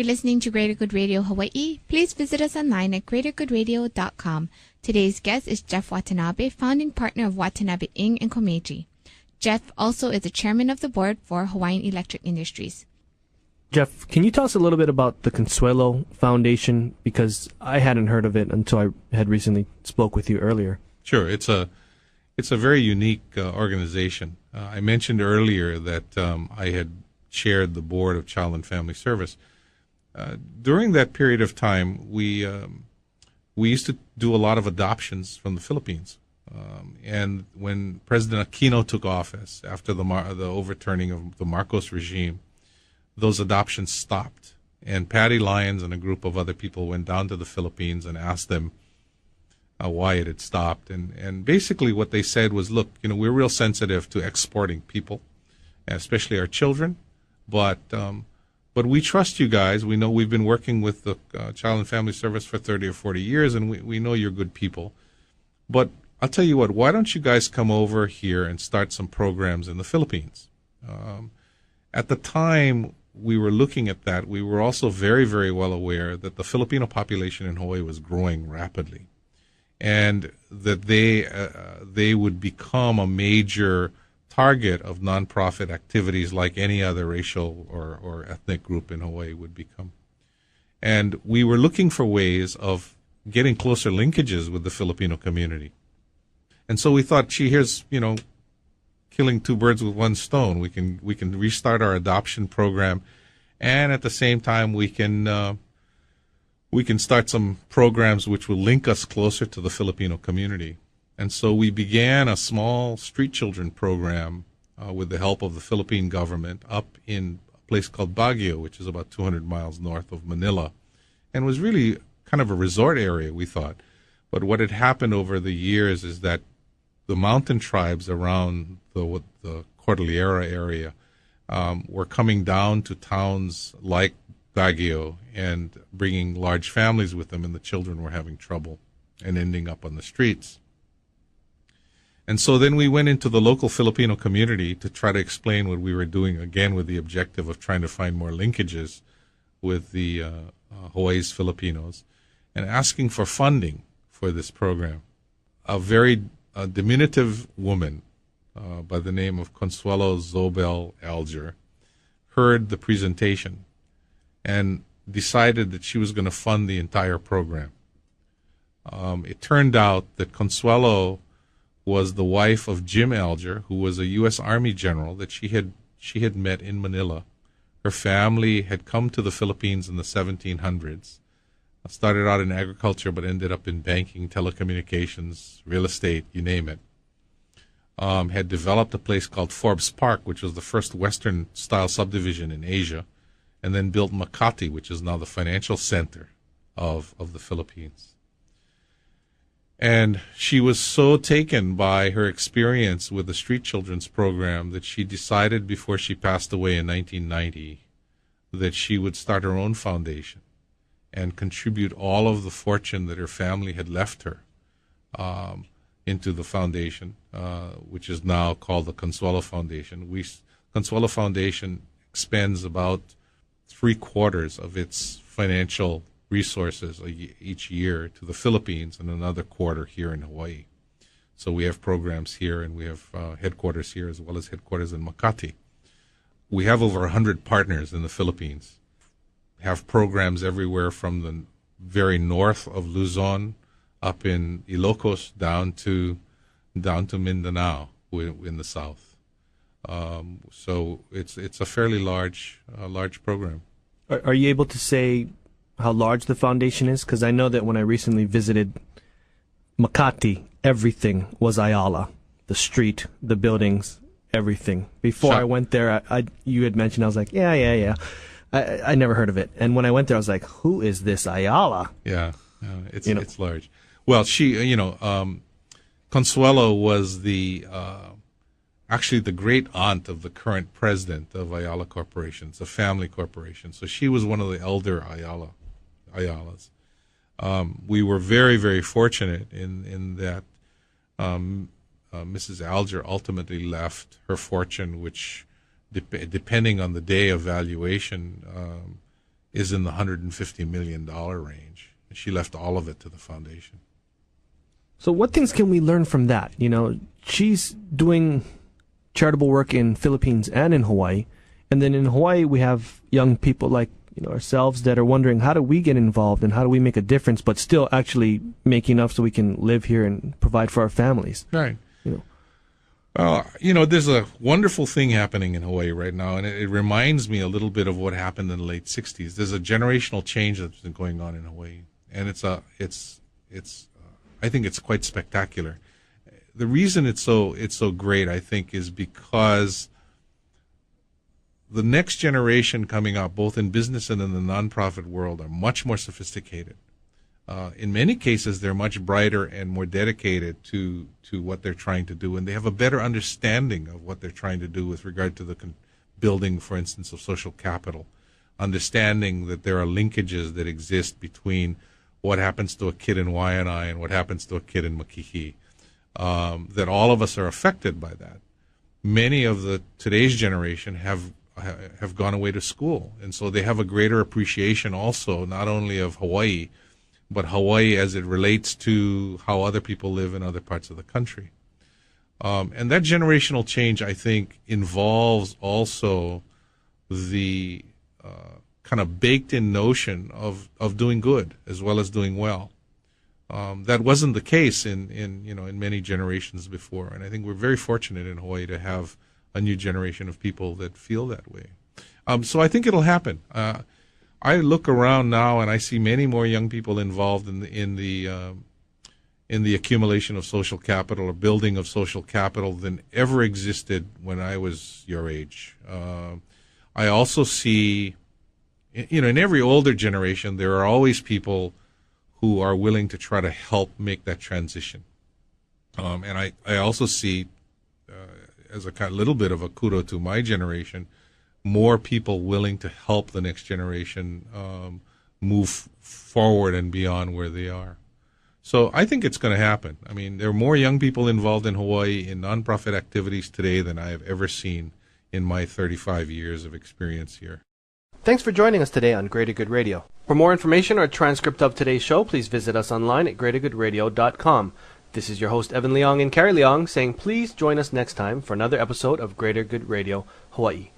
You're listening to Greater Good Radio Hawaii. Please visit us online at greatergoodradio.com. Today's guest is Jeff Watanabe, founding partner of Watanabe Ing and Komeiji. Jeff also is the chairman of the board for Hawaiian Electric Industries. Jeff, can you tell us a little bit about the Consuelo Foundation? Because I hadn't heard of it until I had recently spoke with you earlier. Sure. It's a very unique organization. I mentioned earlier that I had chaired the board of Child and Family Service. During that period of time, we used to do a lot of adoptions from the Philippines. And when President Aquino took office after the overturning of the Marcos regime, those adoptions stopped. And Patty Lyons and a group of other people went down to the Philippines and asked them why it had stopped. And basically what they said was, look, we're real sensitive to exporting people, especially our children, but we trust you guys. We know we've been working with the Child and Family Service for 30 or 40 years, and we know you're good people. But I'll tell you what, why don't you guys come over here and start some programs in the Philippines? At the time we were looking at that, we were also very, very well aware that the Filipino population in Hawaii was growing rapidly, and that they would become a major target of nonprofit activities like any other racial or ethnic group in Hawaii would become. And we were looking for ways of getting closer linkages with the Filipino community. And so we thought, here's, killing two birds with one stone. We can restart our adoption program, and at the same time we can start some programs which will link us closer to the Filipino community. And so we began a small street children program with the help of the Philippine government up in a place called Baguio, which is about 200 miles north of Manila, and was really kind of a resort area, we thought. But what had happened over the years is that the mountain tribes around the Cordillera area were coming down to towns like Baguio and bringing large families with them, and the children were having trouble and ending up on the streets. And so then we went into the local Filipino community to try to explain what we were doing, again with the objective of trying to find more linkages with the Hawaii's Filipinos, and asking for funding for this program. A very diminutive woman by the name of Consuelo Zobel Alger heard the presentation and decided that she was going to fund the entire program. It turned out that Consuelo was the wife of Jim Alger, who was a U.S. Army general that she had met in Manila. Her family had come to the Philippines in the 1700s, started out in agriculture but ended up in banking, telecommunications, real estate, you name it. Had developed a place called Forbes Park, which was the first Western-style subdivision in Asia, and then built Makati, which is now the financial center of the Philippines. And she was so taken by her experience with the Street Children's program that she decided before she passed away in 1990 that she would start her own foundation and contribute all of the fortune that her family had left her into the foundation, which is now called the Consuelo Foundation. Consuelo Foundation expends about 3/4 of its financial resources each year to the Philippines and another quarter here in Hawaii. So we have programs here, and we have headquarters here as well as headquarters in Makati. We have over 100 partners in the Philippines. Have programs everywhere from the very north of Luzon up in Ilocos down to Mindanao in the south. So it's a fairly large program. Are you able to say how large the foundation is? Because I know that when I recently visited Makati, everything was Ayala. The street, the buildings, everything. Before I went there, you had mentioned, I was like, yeah. I never heard of it. And when I went there, I was like, who is this Ayala? Yeah, it's large. Well, Consuelo was actually the great aunt of the current president of Ayala Corporation. It's a family corporation. So she was one of the elder Ayalas. We were very, very fortunate in that Mrs. Alger ultimately left her fortune, which, depending on the day of valuation, is in the $150 million range. And she left all of it to the foundation. So what things can we learn from that? You know, she's doing charitable work in Philippines and in Hawaii. And then in Hawaii, we have young people like, you know, ourselves that are wondering, how do we get involved and how do we make a difference, but still actually make enough so we can live here and provide for our families? Right. You know. You know, there's a wonderful thing happening in Hawaii right now, and it reminds me a little bit of what happened in the late 60s. There's a generational change that's been going on in Hawaii, and I think it's quite spectacular. The reason it's so great, I think, is because the next generation coming up, both in business and in the nonprofit world, are much more sophisticated. In many cases, they're much brighter and more dedicated to what they're trying to do, and they have a better understanding of what they're trying to do with regard to the building, for instance, of social capital, understanding that there are linkages that exist between what happens to a kid in Waianae and what happens to a kid in Makiki, that all of us are affected by that. Many of today's generation have gone away to school, and so they have a greater appreciation also, not only of Hawaii, but Hawaii as it relates to how other people live in other parts of the country. And that generational change, I think, involves also the kind of baked-in notion of doing good as well as doing well. That wasn't the case in many generations before, and I think we're very fortunate in Hawaii to have a new generation of people that feel that way. So I think it'll happen. I look around now and I see many more young people involved in the accumulation of social capital or building of social capital than ever existed when I was your age. I also see, in every older generation, there are always people who are willing to try to help make that transition. And I also see, as a kind of little bit of a kudo to my generation, more people willing to help the next generation move forward and beyond where they are. So I think it's going to happen. I mean, there are more young people involved in Hawaii in nonprofit activities today than I have ever seen in my 35 years of experience here. Thanks for joining us today on Greater Good Radio. For more information or a transcript of today's show, please visit us online at greatergoodradio.com. This is your host, Evan Leong and Carrie Leong, saying please join us next time for another episode of Greater Good Radio, Hawaii.